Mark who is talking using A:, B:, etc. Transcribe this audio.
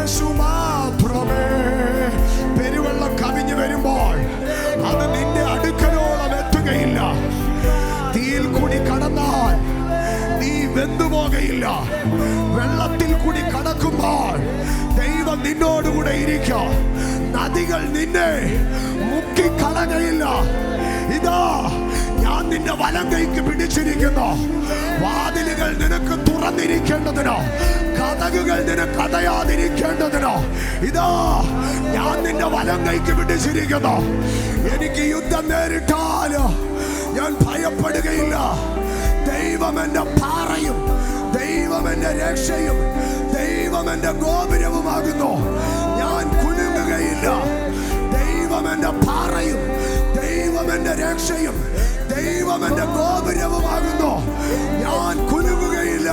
A: യേശു മാത്രമേ. പെരുവെള്ളം കവിഞ്ഞു വരുമ്പോൾ അത് നിന്റെ അടുക്കലോളം എത്തുകയില്ല. തീയിൽ കൂടി കടന്നാൽ നീ വെന്തുപോകയില്ല. വെള്ളത്തിൽ കൂടി കടക്കുമ്പോൾ ദൈവം നിന്നോടുകൂടെ ഇരിക്കും. നദികൾ നിന്നെ മുക്കിക്കളകയില്ല. ഇതാ ഞാൻ നിന്റെ വലം കൈക്ക് പിടിച്ചിരിക്കുന്നു. വാതിലുകൾ നിനക്ക് തുറന്നിരിക്കേണ്ടതിനോ കതകുകൾ നിനക്ക് അടയാതിരിക്കേണ്ടതിനോ ഇതാ ഞാൻ നിന്റെ വലം കൈക്ക് പിടിച്ചിരിക്കുന്നു. എനിക്ക് യുദ്ധം നേരിട്ടാലോ ഞാൻ ഭയപ്പെടുകയില്ല. ദൈവം എന്റെ പാറയും ദൈവം എന്റെ രക്ഷയും ദൈവം എന്റെ ഗോപുരവുമാകുന്നു. ഞാൻ കുലുങ്ങുകയില്ല. ദൈവം എന്റെ പാറയും ദൈവം എന്റെ രക്ഷയും ദൈവം എന്റെ ഗോപുരവുമാകുന്നു. ഞാൻ കുലുങ്ങുകയില്ല.